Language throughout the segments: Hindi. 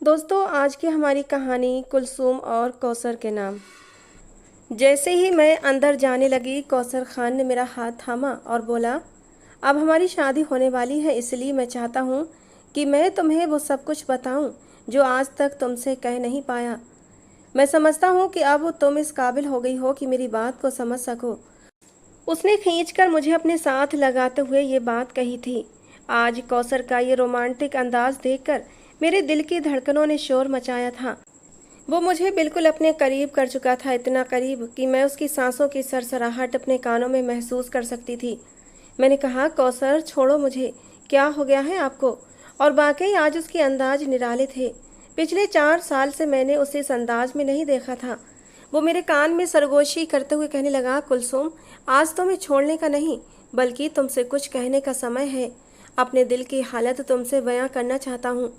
दोस्तों, आज की हमारी कहानी कुलसूम और कौसर के नाम। जैसे ही मैं अंदर जाने लगी, कौसर खान ने मेरा हाथ थामा और बोला, अब हमारी शादी होने वाली है, इसलिए मैं चाहता हूँ कि मैं तुम्हें वो सब कुछ बताऊँ जो आज तक तुमसे कह नहीं पाया। मैं समझता हूँ कि अब तुम इस काबिल हो गई हो कि मेरी बात को समझ सको। उसने खींचकर मुझे अपने साथ लगाते हुए ये बात कही थी। आज कौसर का ये रोमांटिक अंदाज देखकर मेरे दिल की धड़कनों ने शोर मचाया था। वो मुझे बिल्कुल अपने करीब कर चुका था, इतना करीब कि मैं उसकी सांसों की सरसराहट अपने कानों में महसूस कर सकती थी। मैंने कहा, कौसर छोड़ो मुझे, क्या हो गया है आपको? और वाकई आज उसके अंदाज निराले थे। पिछले 4 साल से मैंने उसे इस अंदाज में नहीं देखा था। वो मेरे कान में सरगोशी करते हुए कहने लगा, कुलसुम, आज तो मैं छोड़ने का नहीं बल्कि तुमसे कुछ कहने का समय है। अपने दिल की हालत तुमसे बयां करना चाहता हूँ।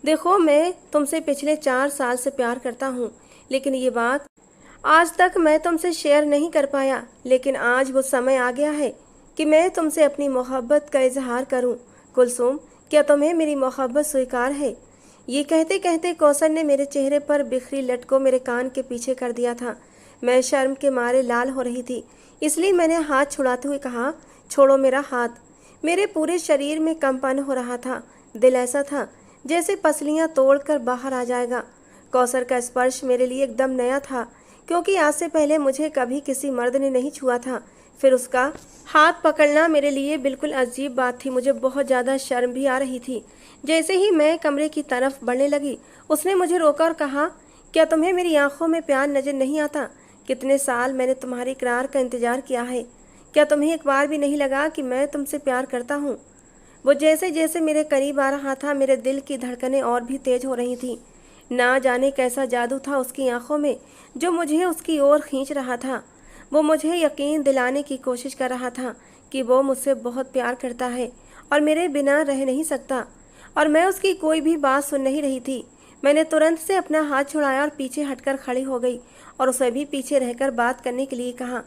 देखो, मैं तुमसे पिछले 4 साल से प्यार करता हूँ, लेकिन ये बात आज तक मैं तुमसे शेयर नहीं कर पाया। लेकिन आज वो समय आ गया है कि मैं तुमसे अपनी मोहब्बत का इजहार करूँ। कुलसुम, क्या तुम्हें मेरी मोहब्बत स्वीकार है? ये कहते कहते कौसर ने मेरे चेहरे पर बिखरी लट को मेरे कान के पीछे कर दिया था। मैं शर्म के मारे लाल हो रही थी, इसलिए मैंने हाथ छुड़ाते हुए कहा, छोड़ो मेरा हाथ। मेरे पूरे शरीर में कंपन हो रहा था। दिल ऐसा था जैसे पसलियां तोड़कर बाहर आ जाएगा। कौसर का स्पर्श मेरे लिए एकदम नया था, क्योंकि आज से पहले मुझे कभी किसी मर्द ने नहीं छुआ था। फिर उसका हाथ पकड़ना मेरे लिए बिल्कुल अजीब बात थी। मुझे बहुत ज़्यादा शर्म भी आ रही थी। जैसे ही मैं कमरे की तरफ बढ़ने लगी, उसने मुझे रोका और कहा, क्या तुम्हें मेरी आंखों में प्यार नजर नहीं आता? कितने साल मैंने तुम्हारे इकरार का इंतजार किया है। क्या तुम्हें एक बार भी नहीं लगा कि मैं तुमसे प्यार करता हूँ? वो जैसे जैसे मेरे करीब आ रहा था, मेरे दिल की धड़कनें और भी तेज हो रही थीं। ना जाने कैसा जादू था उसकी आंखों में जो मुझे उसकी ओर खींच रहा था। वो मुझे यकीन दिलाने की कोशिश कर रहा था कि वो मुझसे बहुत प्यार करता है और मेरे बिना रह नहीं सकता। और मैं उसकी कोई भी बात सुन नहीं रही थी। मैंने तुरंत से अपना हाथ छुड़ाया और पीछे हटकर खड़ी हो गई और उसे भी पीछे रहकर बात करने के लिए कहा।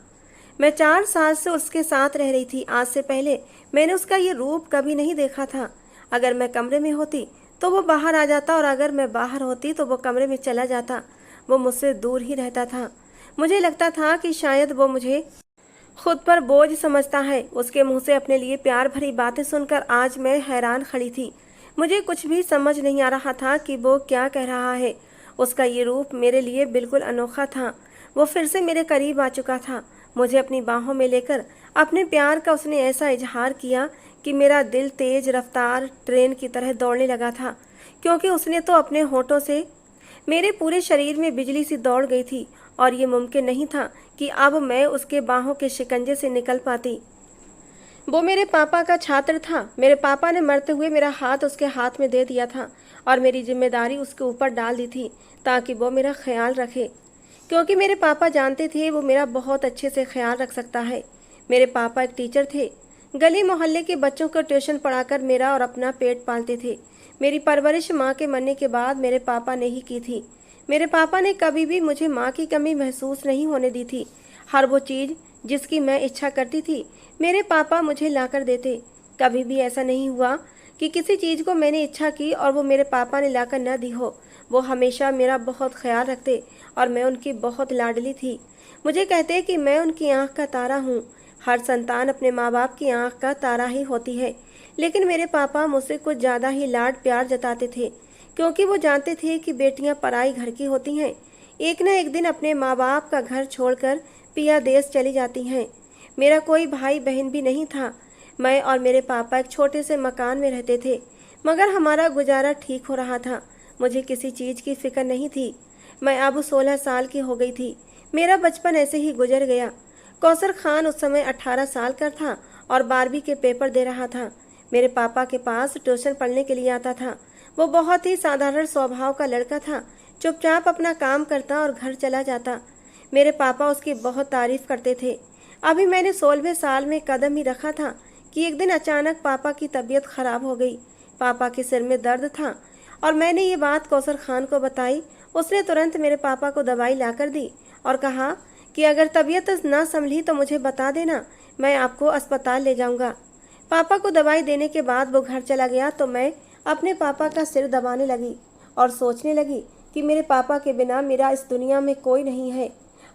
मैं 4 साल से उसके साथ रह रही थी। आज से पहले मैंने उसका ये रूप कभी नहीं देखा था। अगर मैं कमरे में होती तो वो बाहर आ जाता और अगर मैं बाहर होती तो वो कमरे में चला जाता। वो मुझसे दूर ही रहता था। मुझे लगता था कि शायद वो मुझे खुद पर बोझ समझता है। उसके मुंह से अपने लिए प्यार भरी बातें सुनकर आज मैं हैरान खड़ी थी। मुझे कुछ भी समझ नहीं आ रहा था कि वो क्या कह रहा है। उसका ये रूप मेरे लिए बिल्कुल अनोखा था। वो फिर से मेरे करीब आ चुका था। मुझे अपनी बाहों में लेकर अपने प्यार का उसने ऐसा इजहार किया कि मेरा दिल तेज रफ्तार ट्रेन की तरह दौड़ने लगा था, क्योंकि उसने तो अपने होठों से मेरे पूरे शरीर में बिजली सी दौड़ गई थी और ये मुमकिन नहीं था कि अब मैं उसके बाहों के शिकंजे से निकल पाती। वो मेरे पापा का छात्र था। मेरे पापा ने मरते हुए मेरा हाथ उसके हाथ में दे दिया था और मेरी जिम्मेदारी उसके ऊपर डाल दी थी ताकि वो मेरा ख्याल रखे, क्योंकि मेरे पापा जानते थे वो मेरा बहुत अच्छे से ख्याल रख सकता है। मेरे पापा एक टीचर थे। गली मोहल्ले के बच्चों को ट्यूशन पढ़ाकर मेरा और अपना पेट पालते थे। मेरी परवरिश माँ के मरने के बाद मेरे पापा ने ही की थी। मेरे पापा ने कभी भी मुझे माँ की कमी महसूस नहीं होने दी थी। हर वो चीज़ जिसकी मैं इच्छा करती थी मेरे पापा मुझे लाकर देते। कभी भी ऐसा नहीं हुआ कि किसी चीज़ को मैंने इच्छा की और वो मेरे पापा ने लाकर न दी हो। वो हमेशा मेरा बहुत ख्याल रखते और मैं उनकी बहुत लाडली थी। मुझे कहते कि मैं उनकी आँख का तारा हूँ। हर संतान अपने माँ बाप की आँख का तारा ही होती है, लेकिन मेरे पापा मुझसे कुछ ज़्यादा ही लाड प्यार जताते थे, क्योंकि वो जानते थे कि बेटियाँ पराई घर की होती हैं। एक न एक दिन अपने माँ बाप का घर छोड़कर पिया देश चली जाती हैं। मेरा कोई भाई बहन भी नहीं था। मैं और मेरे पापा एक छोटे से मकान में रहते थे, मगर हमारा गुजारा ठीक हो रहा था। मुझे किसी चीज़ की फिक्र नहीं थी। मैं अब 16 साल की हो गई थी। मेरा बचपन ऐसे ही गुजर गया। कौसर खान उस समय 18 साल का था और 12वीं के पेपर दे रहा था। मेरे पापा के पास ट्यूशन पढ़ने के लिए आता था। वो बहुत ही साधारण स्वभाव का लड़का था, चुपचाप अपना काम करता और घर चला जाता। मेरे पापा उसकी बहुत तारीफ करते थे। अभी मैंने 16वें साल में कदम ही रखा था कि एक दिन अचानक पापा की तबीयत खराब हो गई। पापा के सिर में दर्द था और मैंने ये बात कौसर खान को बताई। उसने तुरंत मेरे पापा को दवाई लाकर दी और कहा कि अगर तबीयत ना संभली तो मुझे बता देना, मैं आपको अस्पताल ले जाऊंगा। पापा को दवाई देने के बाद वो घर चला गया तो मैं अपने पापा का सिर दबाने लगी और सोचने लगी कि मेरे पापा के बिना मेरा इस दुनिया में कोई नहीं है।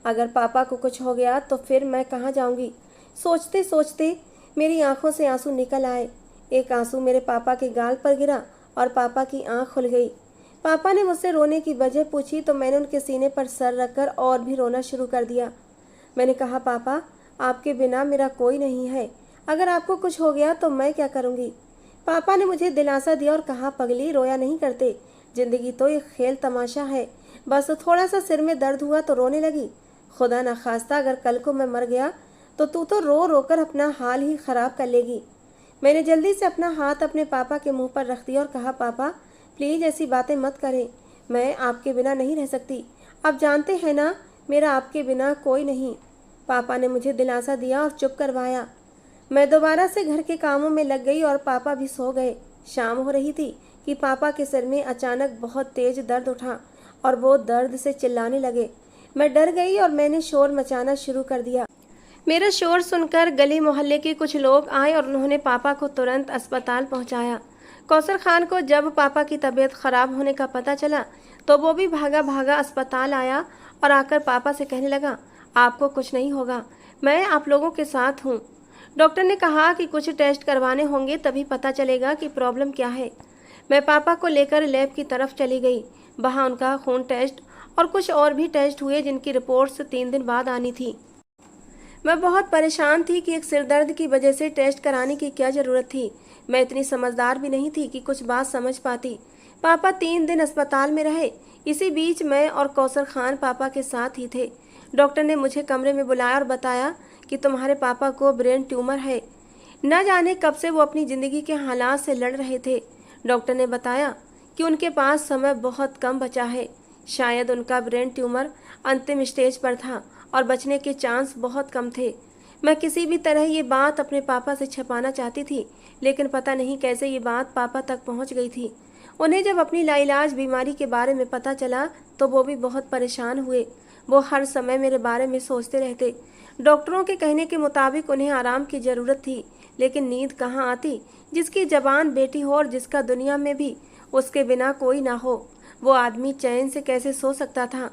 अगर पापा को कुछ हो गया तो फिर मैं कहाँ जाऊँगी। सोचते सोचते मेरी आंखों से आंसू निकल आए। एक आंसू मेरे पापा के गाल पर गिरा और पापा की आंख खुल गई। पापा ने मुझसे रोने की वजह पूछी तो मैंने उनके सीने पर सर रखकर और भी रोना शुरू कर दिया। मैंने कहा, पापा आपके बिना मेरा कोई नहीं है, अगर आपको कुछ हो गया तो मैं क्या करूँगी। पापा ने मुझे दिलासा दिया और कहा, पगली रोया नहीं करते, जिंदगी तो एक खेल तमाशा है, बस थोड़ा सा सिर में दर्द हुआ तो रोने लगी। खुदा न खास्ता अगर कल को मैं मर गया तो तू तो रो रो कर अपना हाल ही खराब कर लेगी। मैंने जल्दी से अपना हाथ अपने पापा के मुंह पर रख दिया और कहा, पापा प्लीज़ ऐसी बातें मत करें, मैं आपके बिना नहीं रह सकती, आप जानते हैं ना मेरा आपके बिना कोई नहीं। पापा ने मुझे दिलासा दिया और चुप करवाया। मैं दोबारा से घर के कामों में लग गई और पापा भी सो गए। शाम हो रही थी कि पापा के सिर में अचानक बहुत तेज दर्द उठा और वो दर्द से चिल्लाने लगे। मैं डर गई और मैंने शोर मचाना शुरू कर दिया। मेरा शोर सुनकर गली मोहल्ले के कुछ लोग आए और उन्होंने पापा को तुरंत अस्पताल पहुंचाया। कौसर खान को जब पापा की तबीयत खराब होने का पता चला तो वो भी भागा भागा अस्पताल आया और आकर पापा से कहने लगा, आपको कुछ नहीं होगा, मैं आप लोगों के साथ हूँ। डॉक्टर ने कहा कि कुछ टेस्ट करवाने होंगे तभी पता चलेगा कि प्रॉब्लम क्या है। मैं पापा को लेकर लैब की तरफ चली गई। वहाँ उनका खून टेस्ट और कुछ और भी टेस्ट हुए जिनकी रिपोर्ट्स 3 दिन बाद आनी थी। मैं बहुत परेशान थी कि एक सिरदर्द की वजह से टेस्ट कराने की क्या ज़रूरत थी। मैं इतनी समझदार भी नहीं थी कि कुछ बात समझ पाती। पापा 3 दिन अस्पताल में रहे। इसी बीच मैं और कौसर खान पापा के साथ ही थे। डॉक्टर ने मुझे कमरे में बुलाया और बताया कि तुम्हारे पापा को ब्रेन ट्यूमर है। न जाने कब से वो अपनी ज़िंदगी के हालात से लड़ रहे थे। डॉक्टर ने बताया कि उनके पास समय बहुत कम बचा है। शायद उनका ब्रेन ट्यूमर अंतिम स्टेज पर था और बचने के चांस बहुत कम थे। मैं किसी भी तरह ये बात अपने पापा से छिपाना चाहती थी, लेकिन पता नहीं कैसे ये बात पापा तक पहुंच गई थी। उन्हें जब अपनी लाइलाज बीमारी के बारे में पता चला तो वो भी बहुत परेशान हुए। वो हर समय मेरे बारे में सोचते रहते। डॉक्टरों के कहने के मुताबिक उन्हें आराम की ज़रूरत थी, लेकिन नींद कहाँ आती। जिसकी जबान बेटी हो और जिसका दुनिया में भी उसके बिना कोई ना हो, वो आदमी चैन से कैसे सो सकता था।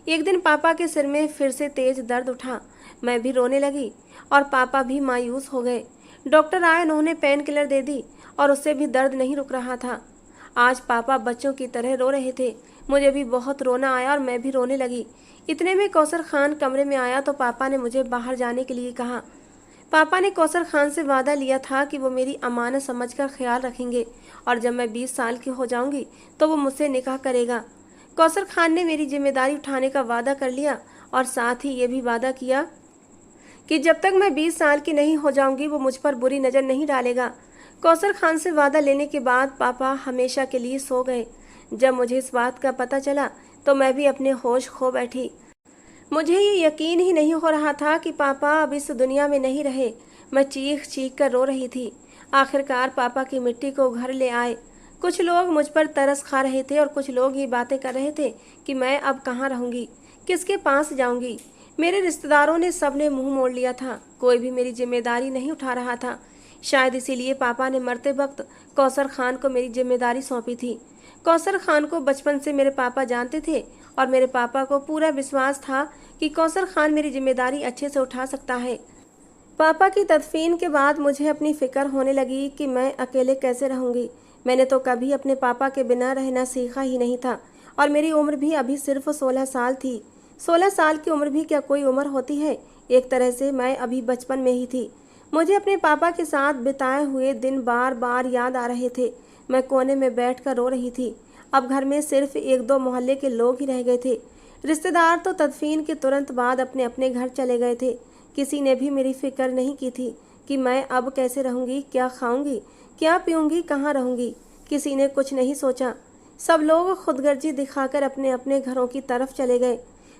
एक दिन पापा के सिर में फिर से तेज दर्द उठा। मैं भी रोने लगी और पापा भी मायूस हो गए। डॉक्टर आए, उन्होंने पेन किलर दे दी और उससे भी दर्द नहीं रुक रहा था। आज पापा बच्चों की तरह रो रहे थे। मुझे भी बहुत रोना आया और मैं भी रोने लगी। इतने में कौसर खान कमरे में आया तो पापा ने मुझे बाहर जाने के लिए कहा। पापा ने कौसर खान से वादा लिया था कि वो मेरी अमानत समझकर ख्याल रखेंगे और जब मैं 20 साल की हो जाऊंगी तो वो मुझसे निकाह करेगा। कौसर खान ने मेरी जिम्मेदारी उठाने का वादा कर लिया और साथ ही ये भी वादा किया कि जब तक मैं 20 साल की नहीं हो जाऊंगी वो मुझ पर बुरी नज़र नहीं डालेगा। कौसर खान से वादा लेने के बाद पापा हमेशा के लिए सो गए। जब मुझे इस बात का पता चला तो मैं भी अपने होश खो बैठी। मुझे ये यकीन ही नहीं हो रहा था कि पापा अब इस दुनिया में नहीं रहे। मैं चीख चीख कर रो रही थी। आखिरकार पापा की मिट्टी को घर ले आए। कुछ लोग मुझ पर तरस खा रहे थे और कुछ लोग ये बातें कर रहे थे कि मैं अब कहाँ रहूँगी, किसके पास जाऊँगी। मेरे रिश्तेदारों ने सबने मुंह मोड़ लिया था। कोई भी मेरी जिम्मेदारी नहीं उठा रहा था। शायद इसीलिए पापा ने मरते वक्त कौसर खान को मेरी जिम्मेदारी सौंपी थी। कौसर खान को बचपन से मेरे पापा जानते थे और मेरे पापा को पूरा विश्वास था कि कौसर खान मेरी जिम्मेदारी अच्छे से उठा सकता है। पापा की तदफीन के बाद मुझे अपनी फ़िक्र होने लगी कि मैं अकेले कैसे रहूँगी। मैंने तो कभी अपने पापा के बिना रहना सीखा ही नहीं था और मेरी उम्र भी अभी सिर्फ 16 साल थी। 16 साल की उम्र भी क्या कोई उम्र होती है। एक तरह से मैं अभी बचपन में ही थी। मुझे अपने पापा के साथ बिताए हुए दिन बार बार याद आ रहे थे। मैं कोने में बैठकर रो रही थी। अब घर में सिर्फ 1-2 मोहल्ले के लोग ही रह गए थे। रिश्तेदार तो तदफीन के तुरंत बाद अपने अपने घर चले गए थे। किसी ने भी मेरी फिक्र नहीं की थी कि मैं अब कैसे रहूँगी, क्या खाऊंगी, क्या पीऊँगी, कहाँ रहूँगी। किसी ने कुछ नहीं सोचा। सब लोग खुदगर्जी दिखाकर अपने अपने घरों की तरफ चले गए।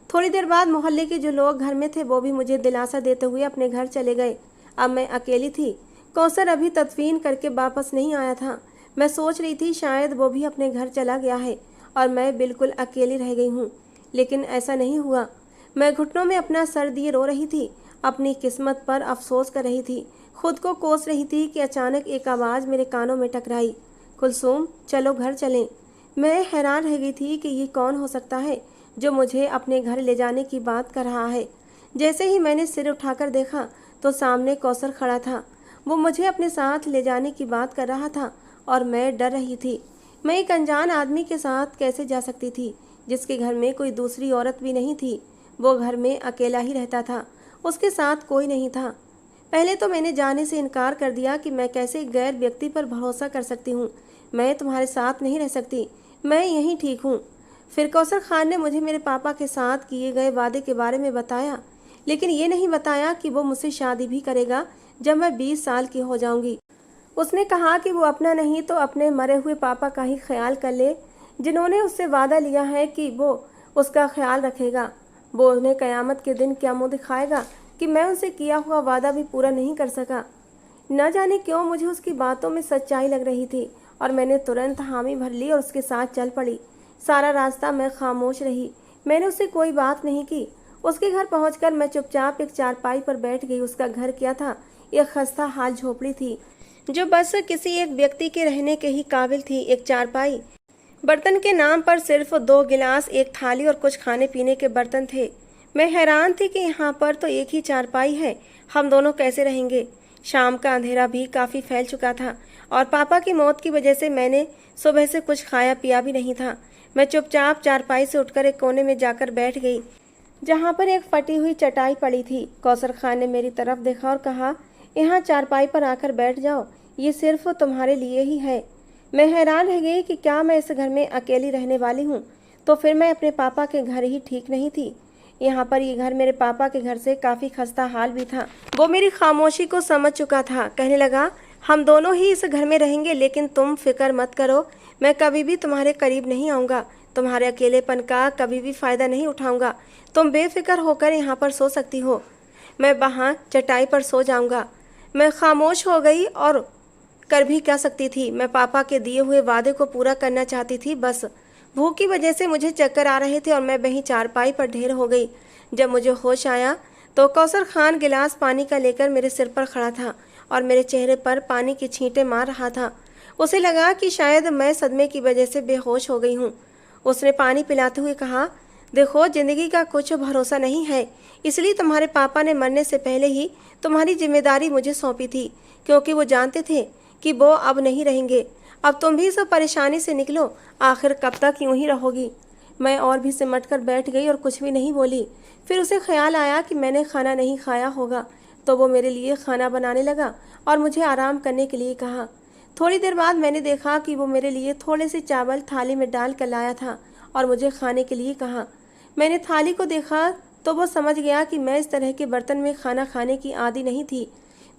थोड़ी देर बाद मोहल्ले के जो लोग घर में थे वो भी मुझे दिलासा देते हुए अपने घर चले गए। अब मैं अकेली थी। कौसर अभी तदफीन करके वापस नहीं आया था। मैं सोच रही थी शायद वो भी अपने घर चला गया है और मैं बिल्कुल अकेली रह गई हूँ, लेकिन ऐसा नहीं हुआ। मैं घुटनों में अपना सर दिए रो रही थी। अपनी किस्मत पर अफसोस कर रही थी। खुद को कोस रही थी कि अचानक एक आवाज़ मेरे कानों में टकराई, कुलसूम चलो घर चलें। मैं हैरान रह गई थी कि ये कौन हो सकता है जो मुझे अपने घर ले जाने की बात कर रहा है। जैसे ही मैंने सिर उठाकर देखा तो सामने कौसर खड़ा था। वो मुझे अपने साथ ले जाने की बात कर रहा था और मैं डर रही थी। मैं एक अनजान आदमी के साथ कैसे जा सकती थी, जिसके घर में कोई दूसरी औरत भी नहीं थी। वो घर में अकेला ही रहता था, उसके साथ कोई नहीं था। पहले तो मैंने जाने से इनकार कर दिया कि मैं कैसे गैर व्यक्ति पर भरोसा कर सकती हूँ। मैं तुम्हारे साथ नहीं रह सकती, मैं यहीं ठीक हूँ। फिर कौसर खान ने मुझे मेरे पापा के साथ किए गए वादे के बारे में बताया, लेकिन ये नहीं बताया कि वो मुझसे शादी भी करेगा जब मैं 20 साल की हो जाऊंगी। उसने कहा कि वो अपना नहीं तो अपने मरे हुए पापा का ही ख्याल कर ले, जिन्होंने उससे वादा लिया है कि वो उसका ख्याल रखेगा। वो उन्हें क़यामत के दिन क्या मुँह दिखाएगा कि मैं उनसे किया हुआ वादा भी पूरा नहीं कर सका। न जाने क्यों मुझे उसकी बातों में सच्चाई लग रही थी और मैंने तुरंत हामी भर ली और उसके साथ चल पड़ी। सारा रास्ता मैं खामोश रही, मैंने उससे कोई बात नहीं की। उसके घर पहुंचकर मैं चुपचाप एक चारपाई पर बैठ गई। उसका घर क्या था, एक खस्ता हाल झोपड़ी थी जो बस किसी एक व्यक्ति के रहने के ही काबिल थी। एक चारपाई, बर्तन के नाम पर सिर्फ 2 गिलास, एक थाली और कुछ खाने पीने के बर्तन थे। मैं हैरान थी कि यहाँ पर तो एक ही चारपाई है, हम दोनों कैसे रहेंगे। शाम का अंधेरा भी काफ़ी फैल चुका था और पापा की मौत की वजह से मैंने सुबह से कुछ खाया पिया भी नहीं था। मैं चुपचाप चारपाई से उठकर एक कोने में जाकर बैठ गई, जहाँ पर एक फटी हुई चटाई पड़ी थी। कौसर खान ने मेरी तरफ देखा और कहा, यहाँ चारपाई पर आकर बैठ जाओ, ये सिर्फ तुम्हारे लिए ही है। मैं हैरान रह गई कि क्या मैं इस घर में अकेली रहने वाली हूँ, तो फिर मैं अपने पापा के घर ही ठीक नहीं थी। यहाँ पर ये घर मेरे पापा के घर से काफ़ी खस्ता हाल भी था। वो मेरी खामोशी को समझ चुका था। कहने लगा, हम दोनों ही इस घर में रहेंगे, लेकिन तुम फिक्र मत करो, मैं कभी भी तुम्हारे करीब नहीं आऊँगा, तुम्हारे अकेलेपन का कभी भी फ़ायदा नहीं उठाऊँगा। तुम बेफिक्र होकर यहाँ पर सो सकती हो, मैं वहाँ चटाई पर सो जाऊँगा। मैं खामोश हो गई और कर भी क्या सकती थी। मैं पापा के दिए हुए वादे को पूरा करना चाहती थी बस। भूख की वजह से मुझे चक्कर आ रहे थे और मैं वहीं चारपाई पर ढेर हो गई। जब मुझे होश आया तो कौसर खान गिलास पानी का लेकर मेरे सिर पर खड़ा था और मेरे चेहरे पर पानी की छींटें मार रहा था। उसे लगा कि शायद मैं सदमे की वजह से बेहोश हो गई हूँ। उसने पानी पिलाते हुए कहा, देखो, जिंदगी का कुछ भरोसा नहीं है, इसलिए तुम्हारे पापा ने मरने से पहले ही तुम्हारी जिम्मेदारी मुझे सौंपी थी, क्योंकि वो जानते थे कि वो अब नहीं रहेंगे। अब तुम भी सब परेशानी से निकलो, आखिर कब तक यूं ही रहोगी। मैं और भी सिमट कर बैठ गई और कुछ भी नहीं बोली। फिर उसे ख्याल आया कि मैंने खाना नहीं खाया होगा, तो वो मेरे लिए खाना बनाने लगा और मुझे आराम करने के लिए कहा। थोड़ी देर बाद मैंने देखा कि वो मेरे लिए थोड़े से चावल थाली में डाल कर लाया था और मुझे खाने के लिए कहा। मैंने थाली को देखा तो वो समझ गया कि मैं इस तरह के बर्तन में खाना खाने की आदी नहीं थी।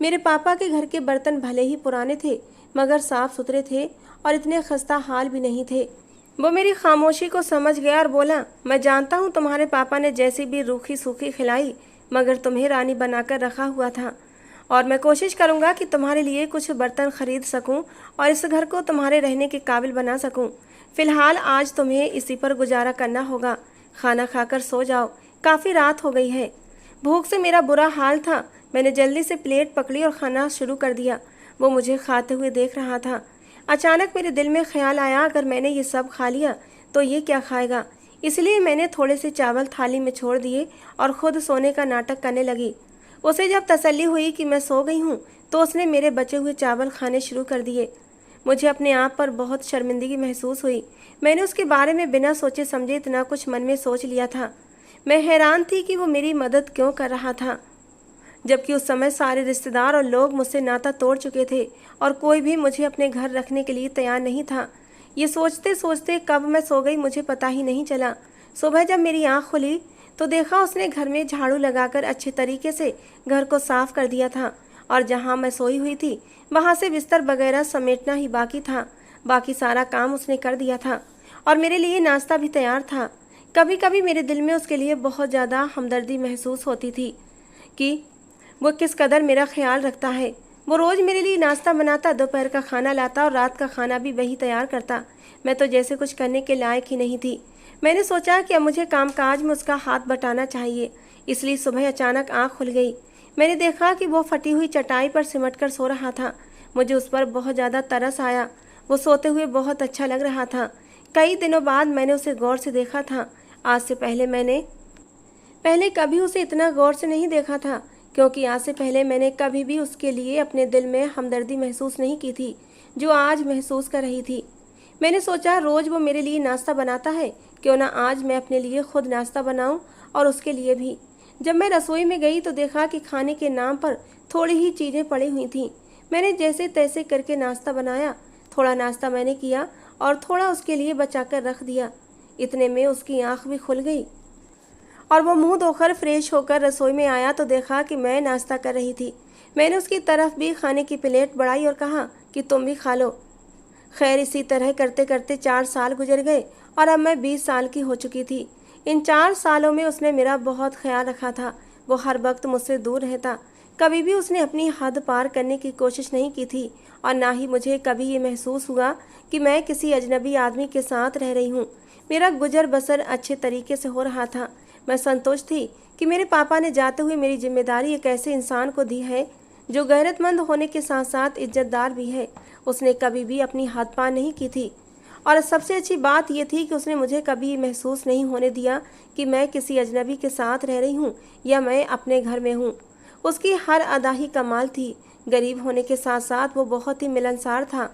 मेरे पापा के घर के बर्तन भले ही पुराने थे, मगर साफ सुथरे थे और इतने खस्ता हाल भी नहीं थे। वो मेरी खामोशी को समझ गया और बोला, मैं जानता हूँ तुम्हारे पापा ने जैसी भी रूखी सूखी खिलाई, मगर तुम्हें रानी बनाकर रखा हुआ था और मैं कोशिश करूँगा कि तुम्हारे लिए कुछ बर्तन खरीद सकूँ और इस घर को तुम्हारे रहने के काबिल बना सकूँ। फिलहाल आज तुम्हें इसी पर गुजारा करना होगा। खाना खाकर सो जाओ, काफ़ी रात हो गई है। भूख से मेरा बुरा हाल था। मैंने जल्दी से प्लेट पकड़ी और खाना शुरू कर दिया। वो मुझे खाते हुए देख रहा था। अचानक मेरे दिल में ख्याल आया, अगर मैंने ये सब खा लिया तो ये क्या खाएगा। इसलिए मैंने थोड़े से चावल थाली में छोड़ दिए और खुद सोने का नाटक करने लगी। उसे जब तसल्ली हुई कि मैं सो गई हूँ तो उसने मेरे बचे हुए चावल खाने शुरू कर दिए। मुझे अपने आप पर बहुत शर्मिंदगी महसूस हुई। मैंने उसके बारे में बिना सोचे समझे इतना कुछ मन में सोच लिया था। मैं हैरान थी कि वो मेरी मदद क्यों कर रहा था, जबकि उस समय सारे रिश्तेदार और लोग मुझसे नाता तोड़ चुके थे और कोई भी मुझे अपने घर रखने के लिए तैयार नहीं था। ये सोचते सोचते कब मैं सो गई मुझे पता ही नहीं चला। सुबह जब मेरी आँख खुली तो देखा उसने घर में झाड़ू लगाकर अच्छे तरीके से घर को साफ कर दिया था और जहाँ मैं सोई हुई थी वहाँ से बिस्तर वगैरह समेटना ही बाकी था। बाकी सारा काम उसने कर दिया था और मेरे लिए नाश्ता भी तैयार था। कभी कभी मेरे दिल में उसके लिए बहुत ज़्यादा हमदर्दी महसूस होती थी कि वो किस कदर मेरा ख्याल रखता है। वो रोज़ मेरे लिए नाश्ता बनाता, दोपहर का खाना लाता और रात का खाना भी वही तैयार करता। मैं तो जैसे कुछ करने के लायक ही नहीं थी। मैंने सोचा कि अब मुझे कामकाज में उसका हाथ बटाना चाहिए, इसलिए सुबह अचानक आँख खुल गई। मैंने देखा कि वो फटी हुई चटाई पर सिमटकर सो रहा था। मुझे उस पर बहुत ज़्यादा तरस आया। वो सोते हुए बहुत अच्छा लग रहा था, कई दिनों बाद मैंने उसे गौर से देखा था। आज से पहले कभी उसे इतना गौर से नहीं देखा था, क्योंकि आज से पहले मैंने कभी भी उसके लिए अपने दिल में हमदर्दी महसूस नहीं की थी जो आज महसूस कर रही थी। मैंने सोचा, रोज वो मेरे लिए नाश्ता बनाता है, क्यों ना आज मैं अपने लिए खुद नाश्ता बनाऊं और उसके लिए भी। जब मैं रसोई में गई तो देखा कि खाने के नाम पर थोड़ी ही चीज़ें पड़ी हुई थीं। मैंने जैसे तैसे करके नाश्ता बनाया। थोड़ा नाश्ता मैंने किया और थोड़ा उसके लिए बचाकर रख दिया। इतने में उसकी आंख भी खुल गई और वो मुंह धोकर फ्रेश होकर रसोई में आया तो देखा कि मैं नाश्ता कर रही थी। मैंने उसकी तरफ भी खाने की प्लेट बढ़ाई और कहा कि तुम भी खा लो। खैर, इसी तरह करते करते 4 साल गुजर गए और अब मैं 20 साल की हो चुकी थी। इन 4 सालों में उसने मेरा बहुत ख्याल रखा था। वो हर वक्त मुझसे दूर रहता। कभी भी उसने अपनी हद पार करने की कोशिश नहीं की थी और ना ही मुझे कभी ये महसूस हुआ कि मैं किसी अजनबी आदमी के साथ रह रही हूँ। मेरा गुजर बसर अच्छे तरीके से हो रहा था। मैं संतुष्ट थी कि मेरे पापा ने जाते हुए मेरी जिम्मेदारी एक ऐसे इंसान को दी है जो गैरतमंद होने के साथ साथ इज्जतदार भी है। उसने कभी भी अपनी हद पार नहीं की थी और सबसे अच्छी बात यह थी कि उसने मुझे कभी महसूस नहीं होने दिया कि मैं किसी अजनबी के साथ रह रही हूँ या मैं अपने घर में हूँ। उसकी हर अदा ही कमाल थी। गरीब होने के साथ साथ वो बहुत ही मिलनसार था।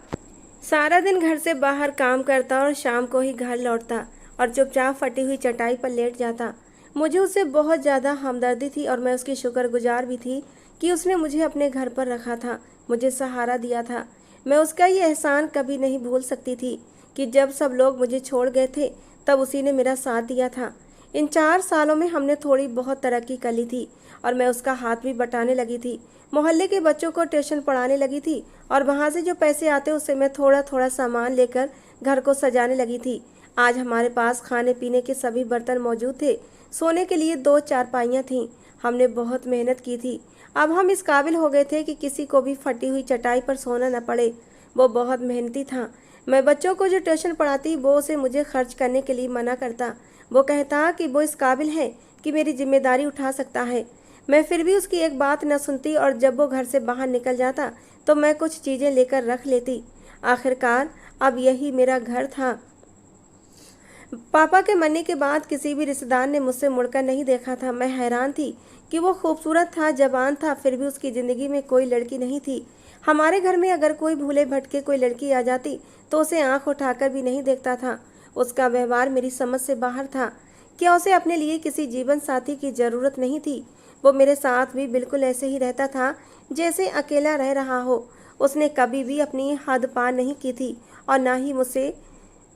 सारा दिन घर से बाहर काम करता और शाम को ही घर लौटता और चुपचाप फटी हुई चटाई पर लेट जाता। मुझे उससे बहुत ज़्यादा हमदर्दी थी और मैं उसकी शुक्रगुजार भी थी कि उसने मुझे अपने घर पर रखा था, मुझे सहारा दिया था। मैं उसका ये एहसान कभी नहीं भूल सकती थी कि जब सब लोग मुझे छोड़ गए थे तब उसी ने मेरा साथ दिया था। इन 4 सालों में हमने थोड़ी बहुत तरक्की कर ली थी और मैं उसका हाथ भी बटाने लगी थी। मोहल्ले के बच्चों को ट्यूशन पढ़ाने लगी थी और वहाँ से जो पैसे आते उससे मैं थोड़ा थोड़ा सामान लेकर घर को सजाने लगी थी। आज हमारे पास खाने पीने के सभी बर्तन मौजूद थे। सोने के लिए 2 चारपाइयाँ थीं। हमने बहुत मेहनत की थी। अब हम इस काबिल हो गए थे कि किसी को भी फटी हुई चटाई पर सोना न पड़े। वो बहुत मेहनती था। मैं बच्चों को जो ट्यूशन पढ़ाती वो उसे मुझे खर्च करने के लिए मना करता। वो कहता कि वो इस काबिल है कि मेरी जिम्मेदारी उठा सकता है। मैं फिर भी उसकी एक बात न सुनती और जब वो घर से बाहर निकल जाता तो मैं कुछ चीज़ें लेकर रख लेती। आखिरकार अब यही मेरा घर था। पापा के मरने के बाद किसी भी रिश्तेदार ने मुझसे मुड़कर नहीं देखा था। मैं हैरान थी कि वो खूबसूरत था, जवान था, फिर भी उसकी ज़िंदगी में कोई लड़की नहीं थी। हमारे घर में अगर कोई भूले भटके कोई लड़की आ जाती तो उसे आंख उठाकर भी नहीं देखता था। उसका व्यवहार मेरी समझ से बाहर था। क्या उसे अपने लिए किसी जीवन साथी की ज़रूरत नहीं थी? वो मेरे साथ भी बिल्कुल ऐसे ही रहता था जैसे अकेला रह रहा हो। उसने कभी भी अपनी हद पार नहीं की थी और ना ही मुझसे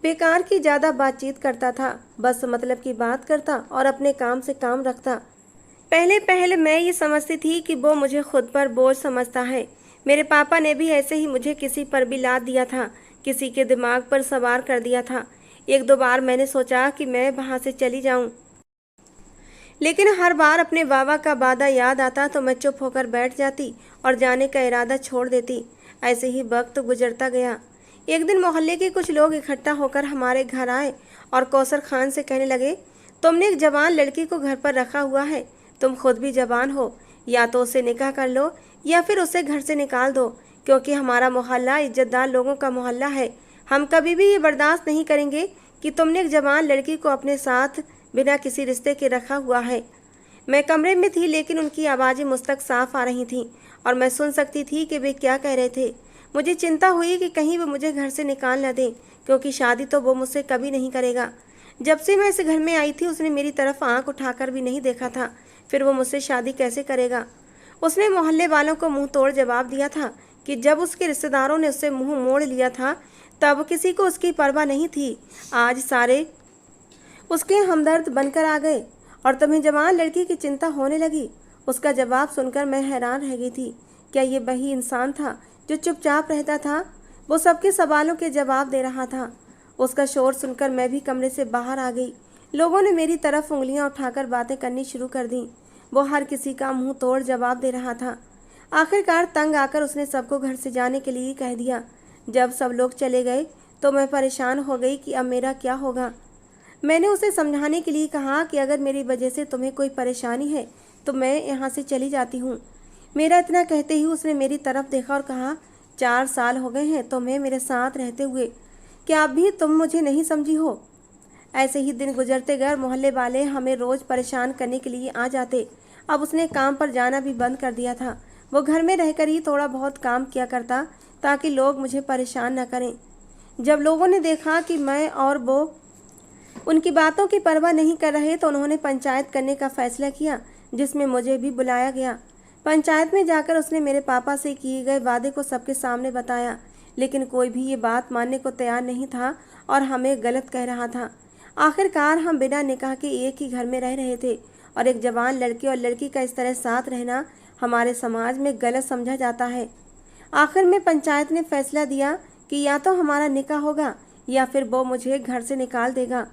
बेकार की ज़्यादा बातचीत करता था। बस मतलब की बात करता और अपने काम से काम रखता। पहले पहले मैं ये समझती थी कि वो मुझे खुद पर बोझ समझता है। मेरे पापा ने भी ऐसे ही मुझे किसी पर भी लाद दिया था, किसी के दिमाग पर सवार कर दिया था। 1-2 बार मैंने सोचा कि मैं वहाँ से चली जाऊँ, लेकिन हर बार अपने बाबा का वादा याद आता तो मैं चुप होकर बैठ जाती और जाने का इरादा छोड़ देती। ऐसे ही वक्त गुजरता गया। एक दिन मोहल्ले के कुछ लोग इकट्ठा होकर हमारे घर आए और कौसर खान से कहने लगे, तुमने एक जवान लड़की को घर पर रखा हुआ है, तुम खुद भी जवान हो, या तो उससे निकाह कर लो या फिर उसे घर से निकाल दो, क्योंकि हमारा मोहल्ला इज्जतदार लोगों का मोहल्ला है। हम कभी भी ये बर्दाश्त नहीं करेंगे कि तुमने एक जवान लड़की को अपने साथ बिना किसी रिश्ते के रखा हुआ है। मैं कमरे में थी लेकिन उनकी आवाज़ें मुझ तक साफ आ रही थीं और मैं सुन सकती थी कि वे क्या कह रहे थे। मुझे चिंता हुई कि कहीं वो मुझे घर से निकाल न दें, क्योंकि शादी तो वो मुझसे कभी नहीं करेगा। जब से मैं इस घर में आई थी उसने मेरी तरफ आंख उठाकर भी नहीं देखा था, फिर वो मुझसे शादी कैसे करेगा? उसने मोहल्ले वालों को मुंह तोड़ जवाब दिया था कि जब उसके रिश्तेदारों ने उससे मुंह मोड़ लिया था तब किसी को उसकी परवाह नहीं थी। आज सारे उसके हमदर्द बनकर आ गए और तुम्हें जवान लड़की की चिंता होने लगी। उसका जवाब सुनकर मैं हैरान रह गई थी। क्या ये वही इंसान था जो चुपचाप रहता था? वो सबके सवालों के जवाब दे रहा था। उसका शोर सुनकर मैं भी कमरे से बाहर आ गई। लोगों ने मेरी तरफ उंगलियां उठाकर बातें करनी शुरू कर दी। वो हर किसी का मुंह तोड़ जवाब दे रहा था। आखिरकार तंग आकर उसने सबको घर से जाने के लिए कह दिया। जब सब लोग चले गए तो मैं परेशान हो गई कि अब मेरा क्या होगा। मैंने उसे समझाने के लिए कहा कि अगर मेरी वजह से तुम्हें कोई परेशानी है तो मैं यहाँ से चली जाती हूँ। मेरा इतना कहते ही उसने मेरी तरफ देखा और कहा, 4 साल हो गए हैं तुम्हें मेरे साथ रहते हुए, क्या अब भी तुम मुझे नहीं समझी हो? ऐसे ही दिन गुजरते गए और मोहल्ले वाले हमें रोज़ परेशान करने के लिए आ जाते। अब उसने काम पर जाना भी बंद कर दिया था। वो घर में रहकर ही थोड़ा बहुत काम किया करता ताकि लोग मुझे परेशान न करें। जब लोगों ने देखा कि मैं और वो उनकी बातों की परवाह नहीं कर रहे तो उन्होंने पंचायत करने का फैसला किया, जिसमें मुझे भी बुलाया गया। पंचायत में जाकर उसने मेरे पापा से किए गए वादे को सबके सामने बताया, लेकिन कोई भी ये बात मानने को तैयार नहीं था और हमें गलत कह रहा था। आखिरकार हम बिना निकाह के एक ही घर में रह रहे थे और एक जवान लड़के और लड़की का इस तरह साथ रहना हमारे समाज में गलत समझा जाता है। आखिर में पंचायत ने फैसला दिया कि या तो हमारा निकाह होगा या फिर वो मुझे घर से निकाल देगा।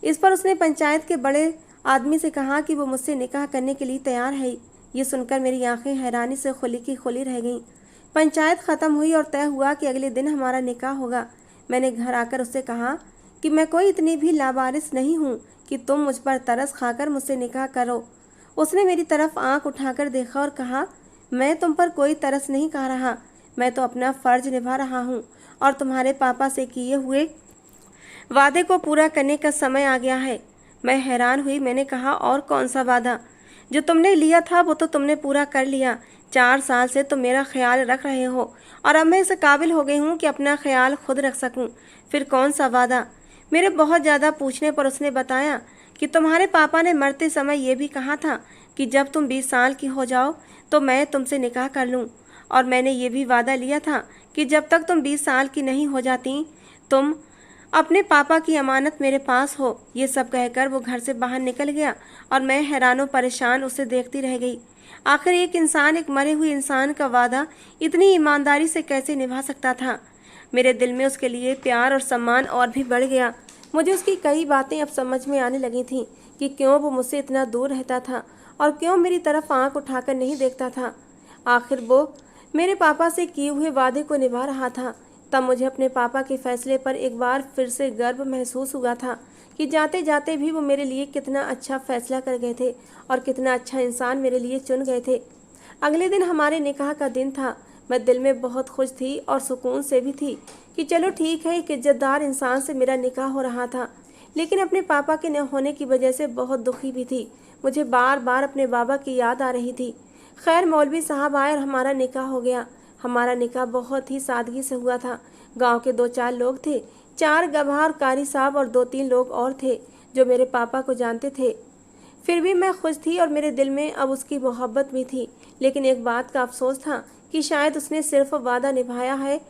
इस पर उसने पंचायत के बड़े आदमी से कहा कि वो मुझसे निकाह करने के लिए तैयार है। ये सुनकर मेरी आंखें हैरानी से खुली की खुली रह गईं। पंचायत ख़त्म हुई और तय हुआ कि अगले दिन हमारा निकाह होगा। मैंने घर आकर उससे कहा कि मैं कोई इतनी भी लावारिस नहीं हूँ कि तुम मुझ पर तरस खाकर मुझसे निकाह करो। उसने मेरी तरफ आंख उठाकर देखा और कहा, मैं तुम पर कोई तरस नहीं खा रहा, मैं तो अपना फ़र्ज निभा रहा हूँ और तुम्हारे पापा से किए हुए वादे को पूरा करने का समय आ गया है। मैं हैरान हुई। मैंने कहा, और कौन सा वादा? जो तुमने लिया था वो तो तुमने पूरा कर लिया। 4 साल से तुम मेरा ख्याल रख रहे हो और अब मैं इस काबिल हो गई हूँ कि अपना ख्याल खुद रख सकूँ। फिर कौन सा वादा? मेरे बहुत ज़्यादा पूछने पर उसने बताया कि तुम्हारे पापा ने मरते समय ये भी कहा था कि जब तुम 20 साल की हो जाओ तो मैं तुमसे निकाह कर लूँ, और मैंने ये भी वादा लिया था कि जब तक तुम 20 साल की नहीं हो जाती तुम अपने पापा की अमानत मेरे पास हो। ये सब कहकर वो घर से बाहर निकल गया और मैं हैरानों परेशान उसे देखती रह गई। आखिर एक इंसान एक मरे हुए इंसान का वादा इतनी ईमानदारी से कैसे निभा सकता था? मेरे दिल में उसके लिए प्यार और सम्मान और भी बढ़ गया। मुझे उसकी कई बातें अब समझ में आने लगी थीं कि क्यों वो मुझसे इतना दूर रहता था और क्यों मेरी तरफ आंख उठाकर नहीं देखता था। आखिर वो मेरे पापा से किए हुए वादे को निभा रहा था। तब मुझे अपने पापा के फैसले पर एक बार फिर से गर्व महसूस हुआ था कि जाते जाते भी वो मेरे लिए कितना अच्छा फैसला कर गए थे और कितना अच्छा इंसान मेरे लिए चुन गए थे। अगले दिन हमारे निकाह का दिन था। मैं दिल में बहुत खुश थी और सुकून से भी थी कि चलो ठीक है, एक इज्जतदार इंसान से मेरा निकाह हो रहा था, लेकिन अपने पापा के न होने की वजह से बहुत दुखी भी थी। मुझे बार बार अपने बाबा की याद आ रही थी। खैर, मौलवी साहब आए और हमारा निकाह हो गया। हमारा निकाह बहुत ही सादगी से हुआ था। गांव के 2-4 लोग थे, 4 गवाह और कारी साहब और 2-3 लोग और थे जो मेरे पापा को जानते थे। फिर भी मैं खुश थी और मेरे दिल में अब उसकी मोहब्बत भी थी, लेकिन एक बात का अफसोस था कि शायद उसने सिर्फ वादा निभाया है,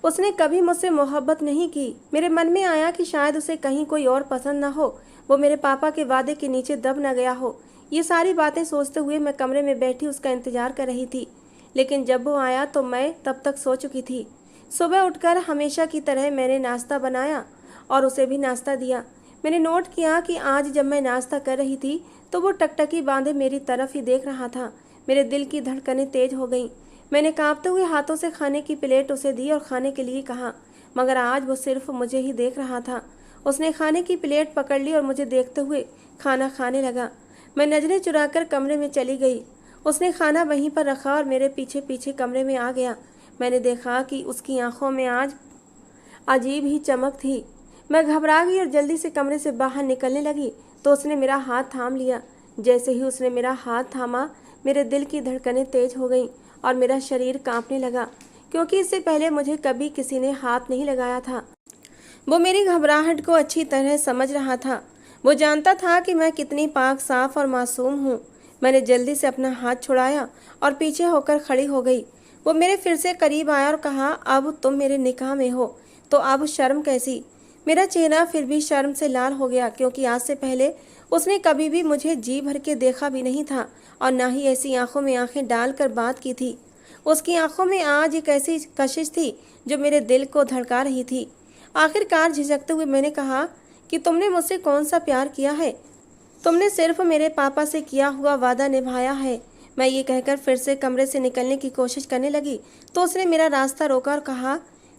उसने कभी मुझसे मोहब्बत नहीं की। मेरे मन में आया कि शायद उसे कहीं कोई और पसंद न हो, वो मेरे पापा के वादे के नीचे दब न गया हो। ये सारी बातें सोचते हुए मैं कमरे में बैठी उसका इंतजार कर रही थी, लेकिन जब वो आया तो मैं तब तक सो चुकी थी। सुबह उठकर हमेशा की तरह मैंने नाश्ता बनाया और उसे भी नाश्ता दिया। मैंने नोट किया कि आज जब मैं नाश्ता कर रही थी तो वो टकटकी बांधे मेरी तरफ ही देख रहा था। मेरे दिल की धड़कनें तेज हो गईं। मैंने कांपते हुए हाथों से खाने की प्लेट उसे दी और खाने के लिए कहा, मगर आज वो सिर्फ मुझे ही देख रहा था। उसने खाने की प्लेट पकड़ ली और मुझे देखते हुए खाना खाने लगा। मैं नजरें चुराकर कमरे में चली गई। उसने खाना वहीं पर रखा और मेरे पीछे पीछे कमरे में आ गया। मैंने देखा कि उसकी आंखों में आज अजीब ही चमक थी। मैं घबरा गई और जल्दी से कमरे से बाहर निकलने लगी तो उसने मेरा हाथ थाम लिया। जैसे ही उसने मेरा हाथ थामा, मेरे दिल की धड़कनें तेज हो गईं और मेरा शरीर कांपने लगा, क्योंकि इससे पहले मुझे कभी किसी ने हाथ नहीं लगाया था। वो मेरी घबराहट को अच्छी तरह समझ रहा था। वो जानता था कि मैं कितनी पाक साफ और मासूम हूँ। मैंने जल्दी से अपना हाथ छुड़ाया और पीछे होकर खड़ी हो गई। वो मेरे फिर से करीब आया और कहा, अब तुम मेरे निकाह में हो तो अब शर्म कैसी? मेरा चेहरा फिर भी शर्म से लाल हो गया, क्योंकि आज से पहले उसने कभी भी मुझे जी भर के देखा भी नहीं था और ना ही ऐसी आंखों में आंखें डालकर बात की थी। उसकी आंखों में आज एक ऐसी कशिश थी जो मेरे दिल को धड़का रही थी। आखिरकार झिझकते हुए मैंने कहा कि तुमने मुझसे कौन सा प्यार किया है? तुमने सिर्फ मेरे पापा से किया हुआ वादा निभाया है। मैं ये कहकर फिर से कमरे से निकलने की कोशिश करने लगी तो उसने मेरा रास्ता रोका और कहा,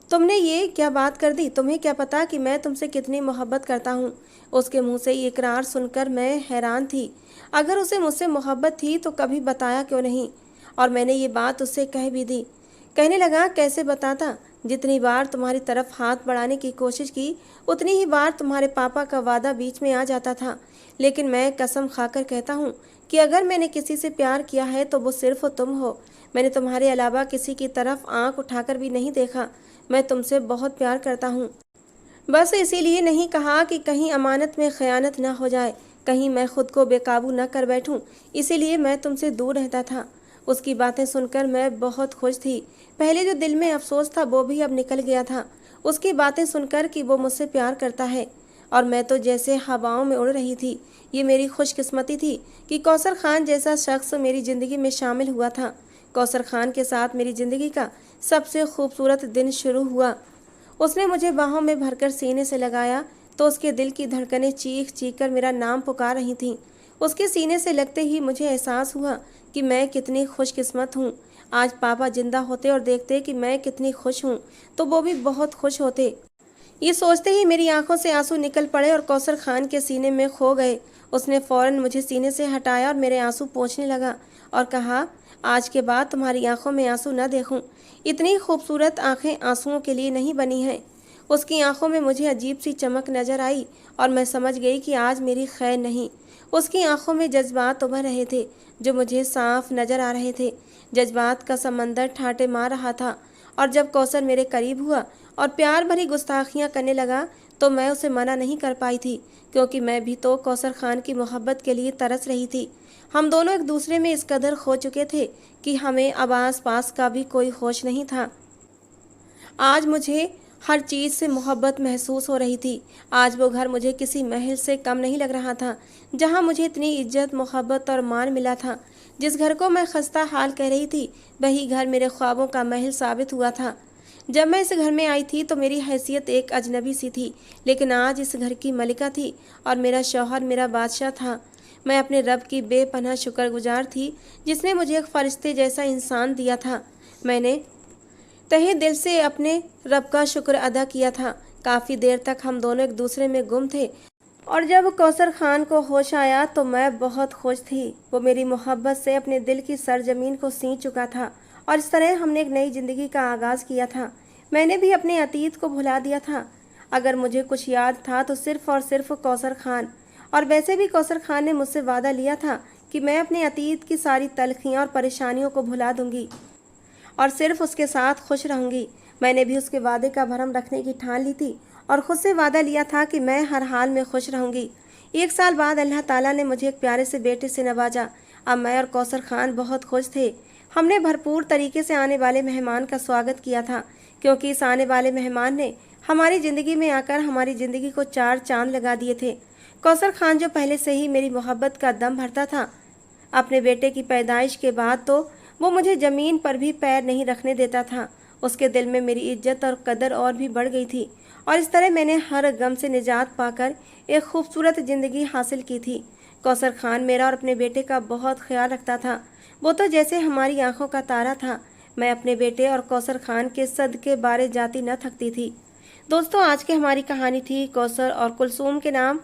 तुमने ये क्या बात कर दी? तुम्हें क्या पता कि मैं तुमसे कितनी मोहब्बत करता हूँ? उसके मुंह से ये इकरार सुनकर मैं हैरान थी। अगर उसे मुझसे मोहब्बत थी तो कभी बताया क्यों नहीं? और मैंने ये बात उससे कह भी दी। कहने लगा, कैसे बताता? जितनी बार तुम्हारी तरफ हाथ बढ़ाने की कोशिश की, उतनी ही बार तुम्हारे पापा का वादा बीच में आ जाता था। लेकिन मैं कसम खाकर कहता हूँ कि अगर मैंने किसी से प्यार किया है तो वो सिर्फ तुम हो। मैंने तुम्हारे अलावा किसी की तरफ आंख उठाकर भी नहीं देखा। मैं तुमसे बहुत प्यार करता हूँ। बस इसीलिए नहीं कहा कि कहीं अमानत में खयानत न हो जाए, कहीं मैं खुद को बेकाबू न कर बैठूं, इसीलिए मैं तुमसे दूर रहता था। उसकी बातें सुनकर मैं बहुत खुश थी। पहले जो दिल में अफसोस था वो भी अब निकल गया था। उसकी बातें सुनकर कि वो मुझसे प्यार करता है, और मैं तो जैसे हवाओं में उड़ रही थी। ये मेरी खुशकिस्मती थी कि कौसर खान जैसा शख्स मेरी ज़िंदगी में शामिल हुआ था। कौसर खान के साथ मेरी ज़िंदगी का सबसे खूबसूरत दिन शुरू हुआ। उसने मुझे बाहों में भरकर सीने से लगाया तो उसके दिल की धड़कनें चीख चीख कर मेरा नाम पुकार रही थीं। उसके सीने से लगते ही मुझे एहसास हुआ कि मैं कितनी खुशकिस्मत हूँ। आज पापा जिंदा होते और देखते कि मैं कितनी खुश हूँ तो वो भी बहुत खुश होते। ये सोचते ही मेरी आंखों से आंसू निकल पड़े और कौसर खान के सीने में खो गए। उसने फौरन मुझे सीने से हटाया और मेरे आंसू पोंछने लगा और कहा, आज के बाद तुम्हारी आंखों में आंसू न देखूं। इतनी खूबसूरत आंखें आंसुओं के लिए नहीं बनी हैं। उसकी आंखों में मुझे अजीब सी चमक नजर आई और मैं समझ गई कि आज मेरी खैर नहीं। उसकी आंखों में जज्बात उभर रहे थे जो मुझे साफ नजर आ रहे थे। जज्बात का समंदर ठाटे मार रहा था, और जब कौसर मेरे करीब हुआ और प्यार भरी गुस्ताखियां करने लगा तो मैं उसे मना नहीं कर पाई थी, क्योंकि मैं भी तो कौसर खान की मोहब्बत के लिए तरस रही थी। हम दोनों एक दूसरे में इस कदर खो चुके थे कि हमें अब आस पास का भी कोई होश नहीं था। आज मुझे हर चीज़ से मोहब्बत महसूस हो रही थी। आज वो घर मुझे किसी महल से कम नहीं लग रहा था, जहाँ मुझे इतनी इज्जत, मोहब्बत और मान मिला था। जिस घर को मैं खस्ता हाल कह रही थी, वही घर मेरे ख्वाबों का महल साबित हुआ था। जब मैं इस घर में आई थी तो मेरी हैसियत एक अजनबी सी थी, लेकिन आज इस घर की मलिका थी और मेरा शौहर मेरा बादशाह था। मैं अपने रब की बेपनाह शुक्रगुजार थी जिसने मुझे एक फरिश्ते जैसा इंसान दिया था। मैंने तहे दिल से अपने रब का शुक्र अदा किया था। काफ़ी देर तक हम दोनों एक दूसरे में गुम थे, और जब कौसर खान को होश आया तो मैं बहुत खुश थी। वो मेरी मोहब्बत से अपने दिल की सरजमीन को सी चुका था, और इस तरह हमने एक नई ज़िंदगी का आगाज़ किया था। मैंने भी अपने अतीत को भुला दिया था। अगर मुझे कुछ याद था तो सिर्फ़ और सिर्फ कौसर खान। और वैसे भी कौसर खान ने मुझसे वादा लिया था कि मैं अपने अतीत की सारी तलखियाँ और परेशानियों को भुला दूंगी और सिर्फ उसके साथ खुश रहूंगी। मैंने भी उसके वादे का भरम रखने की ठान ली थी और खुद से वादा लिया था कि मैं हर हाल में खुश रहूंगी। 1 साल बाद अल्लाह ताला ने मुझे एक प्यारे से बेटे से नवाजा। अब मैं और कौसर खान बहुत खुश थे। हमने भरपूर तरीके से आने वाले मेहमान का स्वागत किया था, क्योंकि इस आने वाले मेहमान ने हमारी ज़िंदगी में आकर हमारी ज़िंदगी को 4 चांद लगा दिए थे। कौसर खान जो पहले से ही मेरी मोहब्बत का दम भरता था, अपने बेटे की पैदाइश के बाद तो वो मुझे ज़मीन पर भी पैर नहीं रखने देता था। उसके दिल में मेरी इज्जत और कदर और भी बढ़ गई थी, और इस तरह मैंने हर गम से निजात पाकर एक खूबसूरत ज़िंदगी हासिल की थी। कौसर खान मेरा और अपने बेटे का बहुत ख्याल रखता था। वो तो जैसे हमारी आंखों का तारा था। मैं अपने बेटे और कौसर खान के सदके बारे जाती न थकती थी। दोस्तों, आज की हमारी कहानी थी कौसर और कुलसूम के नाम।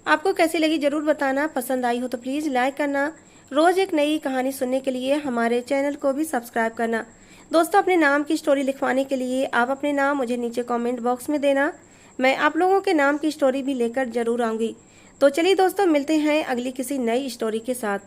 आपको कैसी लगी ज़रूर बताना। पसंद आई हो तो प्लीज़ लाइक करना। रोज़ एक नई कहानी सुनने के लिए हमारे चैनल को भी सब्सक्राइब करना। दोस्तों, अपने नाम की स्टोरी लिखवाने के लिए आप अपने नाम मुझे नीचे कमेंट बॉक्स में देना। मैं आप लोगों के नाम की स्टोरी भी लेकर ज़रूर आऊँगी। तो चलिए दोस्तों, मिलते हैं अगली किसी नई स्टोरी के साथ।